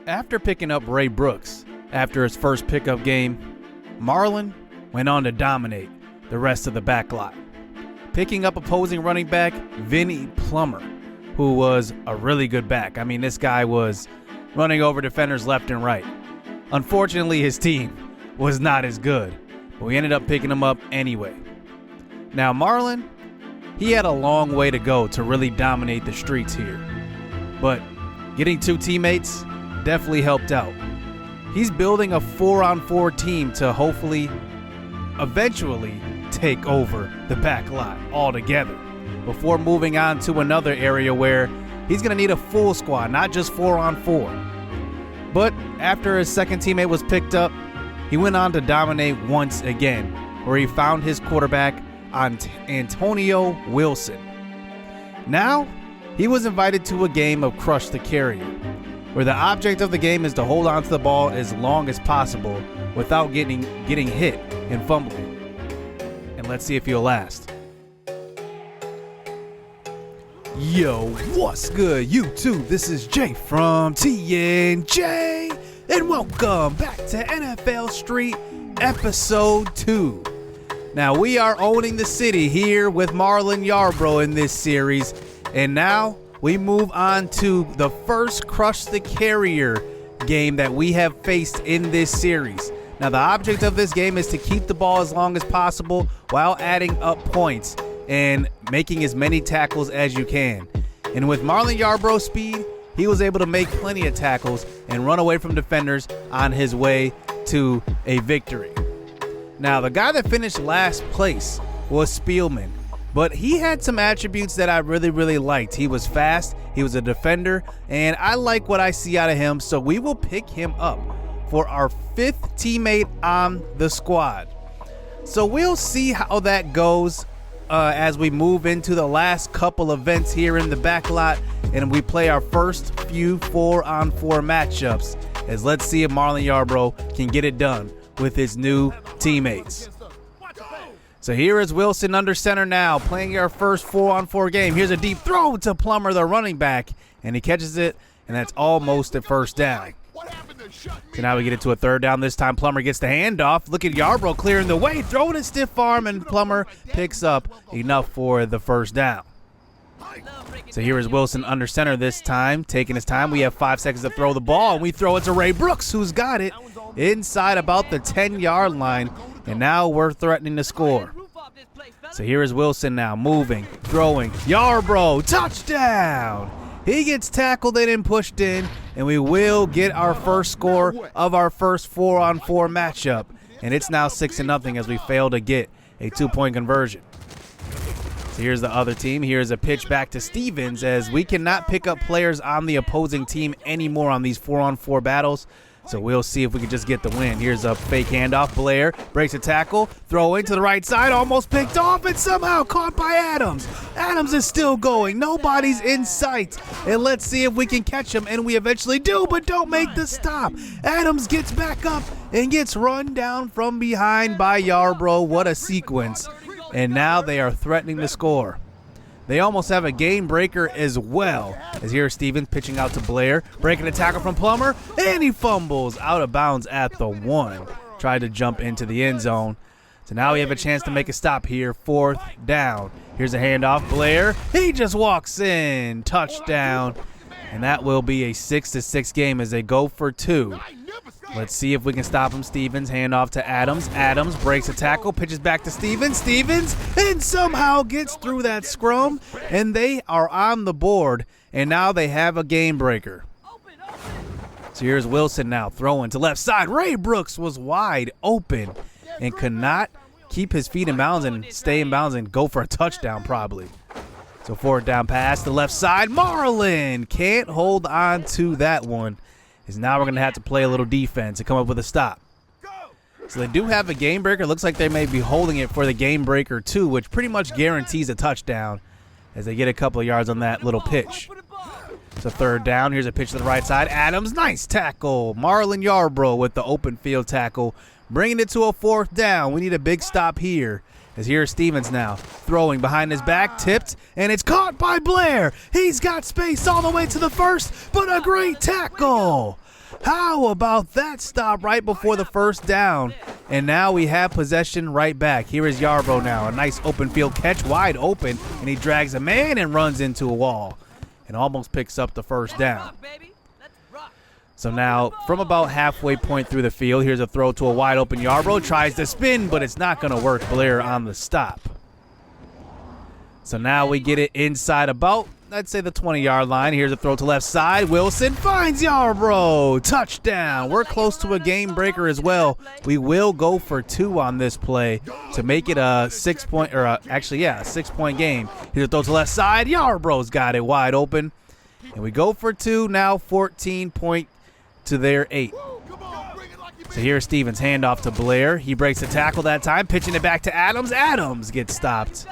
After picking up Ray Brooks after his first pickup game, Marlon went on to dominate the rest of the backlot, picking up opposing running back Vinny Plummer, who was a really good back. I mean, this guy was running over defenders left and right. Unfortunately, his team was not as good, but we ended up picking him up anyway. Now, Marlon, he had a long way to go to really dominate the streets here, but getting two teammates definitely helped out. He's building a 4-on-4 team to hopefully eventually take over the back lot altogether before moving on to another area where he's going to need a full squad, not just 4-on-4. But after his second teammate was picked up, he went on to dominate once again, where he found his quarterback on Antonio Wilson. Now, he was invited to a game of Crush the Carrier, where the object of the game is to hold on to the ball as long as possible without getting hit and fumbling. And let's see if he'll last. Yo, what's good, YouTube? This is Jay from TNJ, and welcome back to NFL Street Episode 2. Now, we are owning the city here with Marlon Yarbrough in this series, and now we move on to the first Crush the Carrier game that we have faced in this series. Now, the object of this game is to keep the ball as long as possible while adding up points and making as many tackles as you can. And with Marlon Yarbrough's speed, he was able to make plenty of tackles and run away from defenders on his way to a victory. Now, the guy that finished last place was Spielman, but he had some attributes that I really liked. He was fast, he was a defender, and I like what I see out of him, so we will pick him up for our fifth teammate on the squad. So we'll see how that goes as we move into the last couple events here in the backlot, and we play our first few 4-on-4 matchups, as let's see if Marlon Yarbrough can get it done with his new teammates. So here is Wilson under center now, playing our first 4-on-4 game. Here's a deep throw to Plummer, the running back, and he catches it, and that's almost a first down. So now we get it to a third down. This time Plummer gets the handoff. Look at Yarbrough clearing the way, throwing a stiff arm, and Plummer picks up enough for the first down. So here is Wilson under center this time, taking his time. We have 5 seconds to throw the ball, and we throw it to Ray Brooks, who's got it inside about the 10-yard line, and now we're threatening to score. So here is Wilson now, moving, throwing. Yarbrough, touchdown! He gets tackled in and pushed in, and we will get our first score of our first 4-on-4 matchup. And it's now 6-0 as we fail to get a 2-point conversion. So here's the other team. Here's a pitch back to Stevens, as we cannot pick up players on the opposing team anymore on these 4-on-4 battles. So we'll see if we can just get the win. Here's a fake handoff. Blair breaks a tackle, throw into the right side, almost picked off, and somehow caught by Adams. Adams is still going. Nobody's in sight. And let's see if we can catch him. And we eventually do, but don't make the stop. Adams gets back up and gets run down from behind by Yarbrough. What a sequence. And now they are threatening to score. They almost have a game breaker as well, as here Stevens pitching out to Blair, breaking a tackle from Plummer, and he fumbles out of bounds at the 1. Tried to jump into the end zone. So now we have a chance to make a stop here, 4th down. Here's a handoff, Blair, he just walks in, touchdown. And that will be a 6-6 game as they go for 2. Let's see if we can stop him. Stevens, handoff to Adams. Adams breaks a tackle, pitches back to Stevens. Stevens, and somehow gets through that scrum, and they are on the board, and now they have a game breaker. So here's Wilson now throwing to left side. Ray Brooks was wide open and could not keep his feet in bounds and stay in bounds and go for a touchdown probably. So 4th down pass to left side. Marlon can't hold on to that one. Is now we're going to have to play a little defense to come up with a stop. So they do have a game breaker. Looks like they may be holding it for the game breaker too, which pretty much guarantees a touchdown as they get a couple of yards on that little pitch. So 3rd down. Here's a pitch to the right side. Adams, nice tackle. Marlon Yarbrough with the open field tackle, bringing it to a 4th down. We need a big stop here. As here's Stevens now, throwing behind his back, tipped, and it's caught by Blair. He's got space all the way to the 1st, but a great tackle. How about that stop right before the first down? And now we have possession right back. Here is Yarbrough now. A nice open field catch, wide open, and he drags a man and runs into a wall and almost picks up the first down. So now, from about halfway point through the field, here's a throw to a wide open Yarbrough. Tries to spin, but it's not going to work. Blair on the stop. So now we get it inside about, I'd say, the 20-yard line. Here's a throw to left side. Wilson finds Yarbrough. Touchdown. We're close to a game breaker as well. We will go for 2 on this play to make it a 6-point, or a 6-point game. Here's a throw to left side. Yarbrough's got it wide open. And we go for 2, now 14 point to their 8. So here's Stevens, handoff to Blair. He breaks the tackle that time, pitching it back to Adams. Adams gets stopped.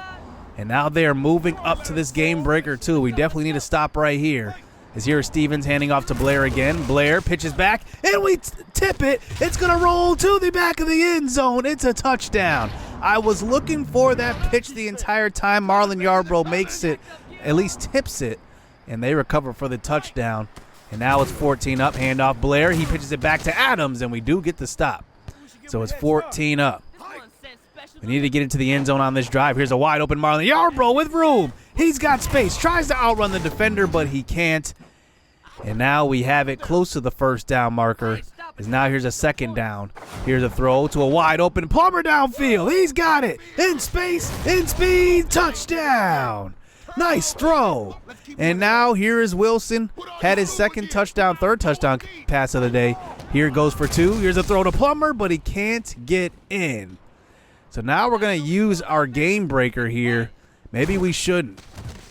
And now they are moving up to this game breaker too. We definitely need to stop right here. As here is Stevens handing off to Blair again. Blair pitches back, and we tip it. It's going to roll to the back of the end zone. It's a touchdown. I was looking for that pitch the entire time. Marlon Yarbrough makes it, at least tips it, and they recover for the touchdown. And now it's 14 up, handoff Blair. He pitches it back to Adams, and we do get the stop. So it's 14 up. We need to get into the end zone on this drive. Here's a wide open Marlon Yarbrough with room. He's got space. Tries to outrun the defender, but he can't. And now we have it close to the first down marker. As now here's a second down. Here's a throw to a wide open Plummer downfield. He's got it. In space, in speed, touchdown. Nice throw. And now here is Wilson. Had his third touchdown pass of the day. Here goes for 2. Here's a throw to Plummer, but he can't get in. So now we're going to use our game breaker here. Maybe we shouldn't.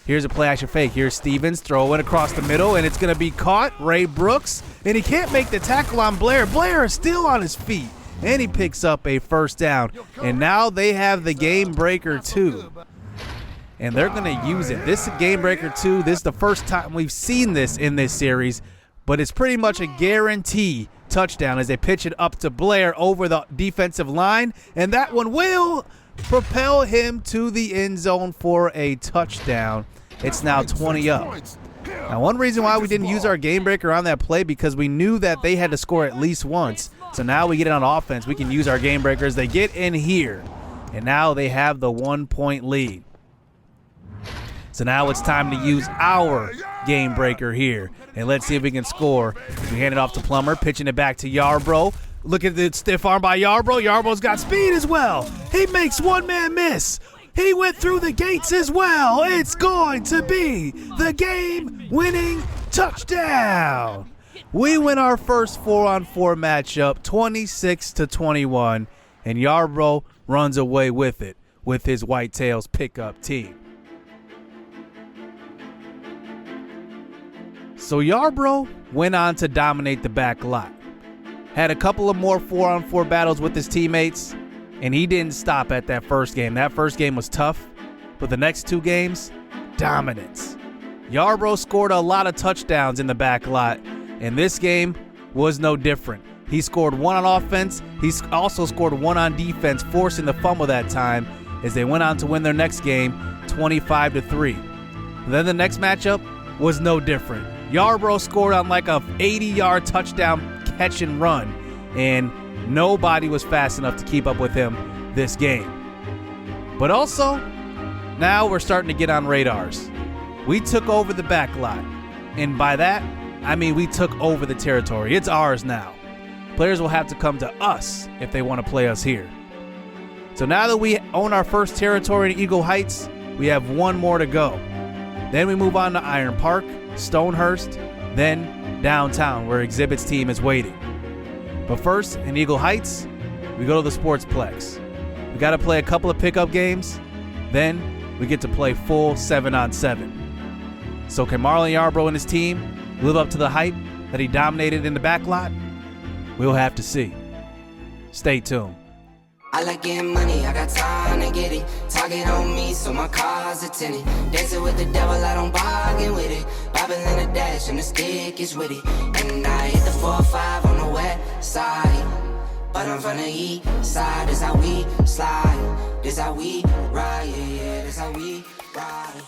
Here's a play action fake. Here's Stevens, throw it across the middle, and it's going to be caught. Ray Brooks, and he can't make the tackle on Blair. Blair is still on his feet, and he picks up a first down. And now they have the game breaker too. And they're going to use it. This is game breaker 2. This is the first time we've seen this in this series, but it's pretty much a guarantee touchdown as they pitch it up to Blair over the defensive line, and that one will propel him to the end zone for a touchdown. It's now 20 up. Now, one reason why we didn't use our game breaker on that play, because we knew that they had to score at least once. So now we get it on offense. We can use our game breakers. They get in here, and now they have the 1-point lead. So now it's time to use our game breaker here. And let's see if we can score. We hand it off to Plummer, pitching it back to Yarbrough. Look at the stiff arm by Yarbrough. Yarbrough's got speed as well. He makes one-man miss. He went through the gates as well. It's going to be the game-winning touchdown. We win our first 4-on-4 matchup, 26-21, and Yarbrough runs away with it with his Whitetails pickup team. So Yarbrough went on to dominate the back lot. Had a couple of more 4-on-4 battles with his teammates, and he didn't stop at that first game. That first game was tough, but the next 2 games, dominance. Yarbrough scored a lot of touchdowns in the back lot, and this game was no different. He scored 1 on offense. He also scored 1 on defense, forcing the fumble that time as they went on to win their next game 25-3. Then the next matchup was no different. Yarbrough scored on like a 80-yard touchdown catch and run, and nobody was fast enough to keep up with him this game. But also, now we're starting to get on radars. We took over the back lot, and by that, I mean we took over the territory. It's ours now. Players will have to come to us if they want to play us here. So now that we own our first territory in Eagle Heights, we have 1 more to go. Then we move on to Iron Park, Stonehurst, then downtown where Xzbit's team is waiting. But first, in Eagle Heights, we go to the Sportsplex. We got to play a couple of pickup games, then we get to play full 7-on-7. So can Marlon Yarbrough and his team live up to the hype that he dominated in the back lot? We'll have to see. Stay tuned. I like getting money, I got time to get it. Target on me, so my car's a tenant. Dancing with the devil, I don't bargain with it. Bobbing in a dash, and the stick is with it. And I hit the 4-5 on the west side. But I'm from the east side, this how we slide. This how we ride, yeah, this how we ride.